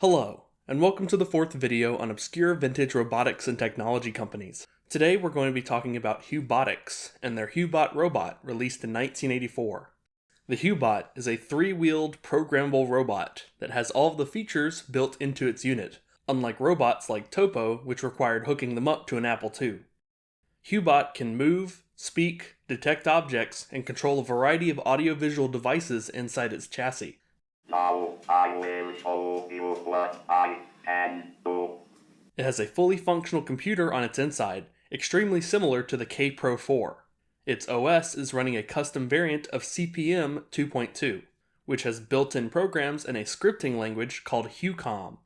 Hello, and welcome to the fourth video on obscure vintage robotics and technology companies. Today we're going to be talking about Hubotics and their Hubot robot released in 1984. The Hubot is a three-wheeled programmable robot that has all of the features built into its unit, unlike robots like Topo, which required hooking them up to an Apple II. Hubot can move, speak, detect objects, and control a variety of audiovisual devices inside its chassis. Now I will show you what I can do. It has a fully functional computer on its inside, extremely similar to the K-Pro 4. Its OS is running a custom variant of CP/M 2.2, which has built-in programs and a scripting language called HuCom.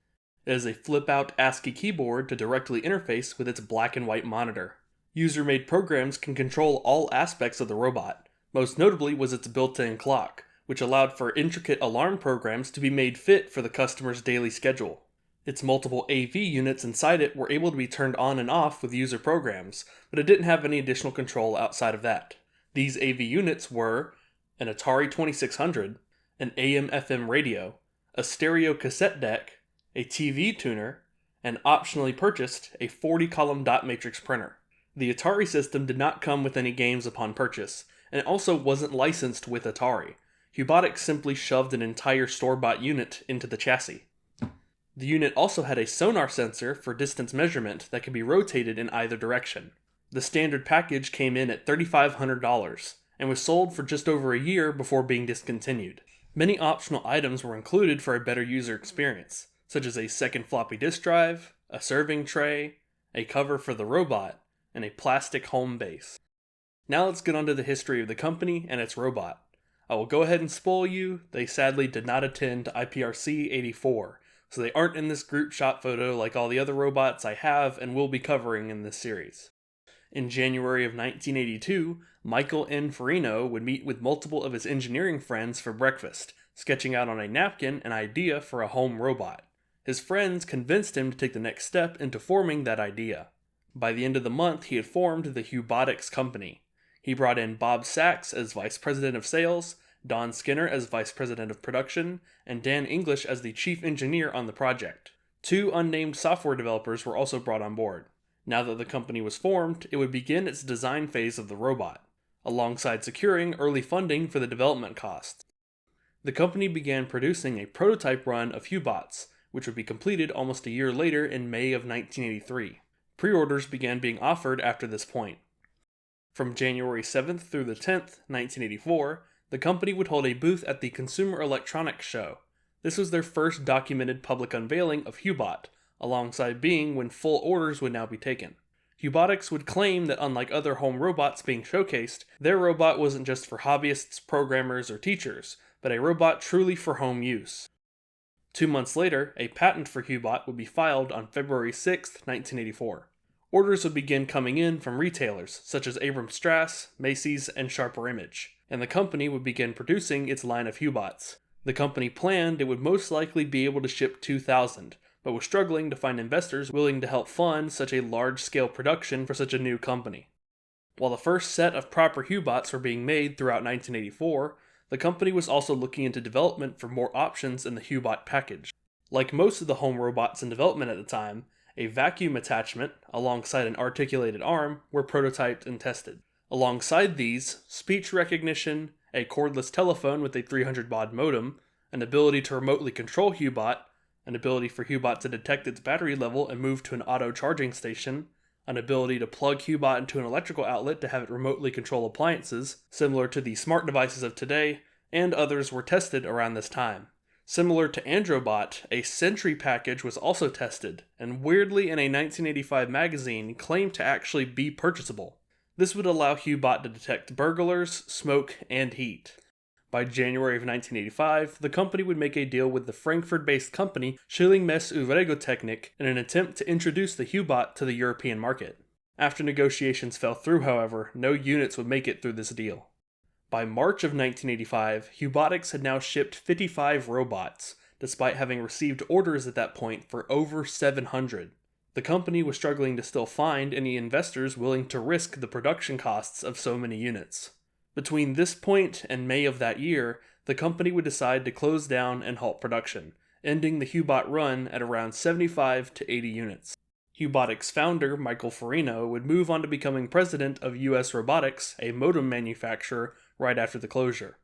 It is a flip-out ASCII keyboard to directly interface with its black and white monitor. User-made programs can control all aspects of the robot. Most notably was its built-in clock, which allowed for intricate alarm programs to be made fit for the customer's daily schedule. Its multiple AV units inside it were able to be turned on and off with user programs, but it didn't have any additional control outside of that. These AV units were an Atari 2600, an AM/FM radio, a stereo cassette deck, a TV tuner, and optionally purchased a 40-column dot matrix printer. The Atari system did not come with any games upon purchase, and it also wasn't licensed with Atari. Hubotics simply shoved an entire store-bought unit into the chassis. The unit also had a sonar sensor for distance measurement that could be rotated in either direction. The standard package came in at $3,500 and was sold for just over a year before being discontinued. Many optional items were included for a better user experience, such as a second floppy disk drive, a serving tray, a cover for the robot, and a plastic home base. Now let's get on to the history of the company and its robot. I will go ahead and spoil you, they sadly did not attend I.P.R.C. 84, so they aren't in this group shot photo like all the other robots I have and will be covering in this series. In January of 1982, Michael N. Farino would meet with multiple of his engineering friends for breakfast, sketching out on a napkin an idea for a home robot. His friends convinced him to take the next step into forming that idea. By the end of the month, he had formed the Hubotics Company. He brought in Bob Sachs as Vice President of Sales, Don Skinner as Vice President of Production, and Dan English as the Chief Engineer on the project. Two unnamed software developers were also brought on board. Now that the company was formed, it would begin its design phase of the robot, alongside securing early funding for the development costs. The company began producing a prototype run of Hubots, which would be completed almost a year later in May of 1983. Pre-orders began being offered after this point. From January 7th through the 10th, 1984, the company would hold a booth at the Consumer Electronics Show. This was their first documented public unveiling of Hubot, alongside being when full orders would now be taken. Hubotics would claim that unlike other home robots being showcased, their robot wasn't just for hobbyists, programmers, or teachers, but a robot truly for home use. 2 months later, a patent for Hubot would be filed on February 6, 1984. Orders would begin coming in from retailers such as Abrams Strass, Macy's, and Sharper Image, and the company would begin producing its line of Hubots. The company planned it would most likely be able to ship 2,000, but was struggling to find investors willing to help fund such a large-scale production for such a new company. While the first set of proper Hubots were being made throughout 1984, the company was also looking into development for more options in the Hubot package. Like most of the home robots in development at the time, a vacuum attachment, alongside an articulated arm, were prototyped and tested. Alongside these, speech recognition, a cordless telephone with a 300 baud modem, an ability to remotely control Hubot, an ability for Hubot to detect its battery level and move to an auto charging station, an ability to plug Hubot into an electrical outlet to have it remotely control appliances, similar to the smart devices of today, and others were tested around this time. Similar to Androbot, a Sentry package was also tested, and weirdly in a 1985 magazine claimed to actually be purchasable. This would allow Hubot to detect burglars, smoke, and heat. By January of 1985, the company would make a deal with the Frankfurt-based company Schilling-Mess Urregotechnik in an attempt to introduce the Hubot to the European market. After negotiations fell through, however, no units would make it through this deal. By March of 1985, Hubotics had now shipped 55 robots, despite having received orders at that point for over 700. The company was struggling to still find any investors willing to risk the production costs of so many units. Between this point and May of that year, the company would decide to close down and halt production, ending the Hubot run at around 75 to 80 units. Hubotics founder Michael Farino would move on to becoming president of US Robotics, a modem manufacturer, right after the closure.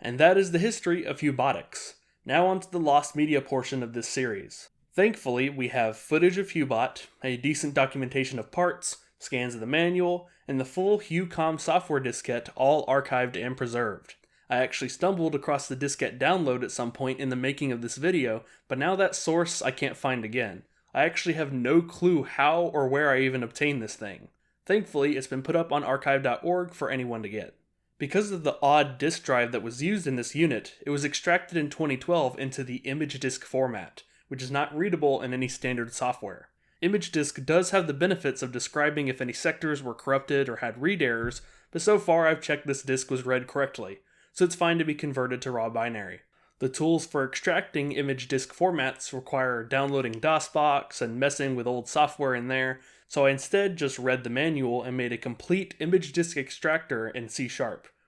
And that is the history of Hubotics. Now on to the lost media portion of this series. Thankfully, we have footage of Hubot, a decent documentation of parts, scans of the manual, and the full HuCom software diskette all archived and preserved. I actually stumbled across the diskette download at some point in the making of this video, but now that source I can't find again. I actually have no clue how or where I even obtained this thing. Thankfully, it's been put up on archive.org for anyone to get. Because of the odd disk drive that was used in this unit, it was extracted in 2012 into the image disk format, which is not readable in any standard software. Image disk does have the benefits of describing if any sectors were corrupted or had read errors, but so far I've checked this disk was read correctly, so it's fine to be converted to raw binary. The tools for extracting image disk formats require downloading DOSBox and messing with old software in there, so I instead just read the manual and made a complete image disk extractor in C#,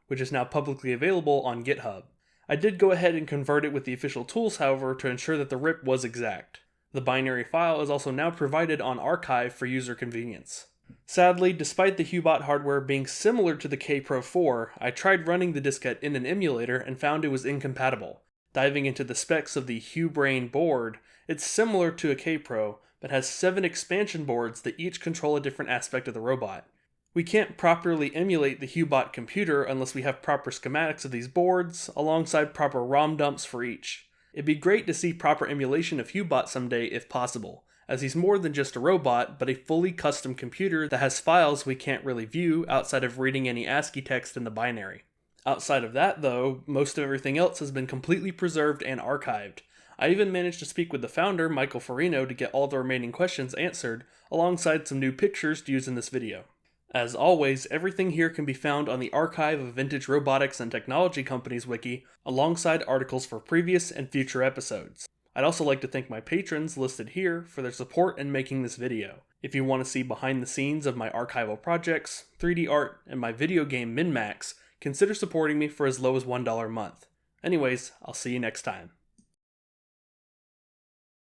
which is now publicly available on GitHub. I did go ahead and convert it with the official tools, however, to ensure that the RIP was exact. The binary file is also now provided on archive for user convenience. Sadly, despite the Hubot hardware being similar to the K-Pro 4, I tried running the diskette in an emulator and found it was incompatible. Diving into the specs of the HuBrain board, it's similar to a K-Pro, but has 7 expansion boards that each control a different aspect of the robot. We can't properly emulate the Hubot computer unless we have proper schematics of these boards, alongside proper ROM dumps for each. It'd be great to see proper emulation of Hubot someday if possible, as he's more than just a robot, but a fully custom computer that has files we can't really view outside of reading any ASCII text in the binary. Outside of that, though, most of everything else has been completely preserved and archived. I even managed to speak with the founder, Michael Farino, to get all the remaining questions answered, alongside some new pictures to use in this video. As always, everything here can be found on the Archive of Vintage Robotics and Technology Companies wiki, alongside articles for previous and future episodes. I'd also like to thank my patrons listed here for their support in making this video. If you want to see behind the scenes of my archival projects, 3D art, and my video game min-max, consider supporting me for as low as $1 a month. Anyways, I'll see you next time.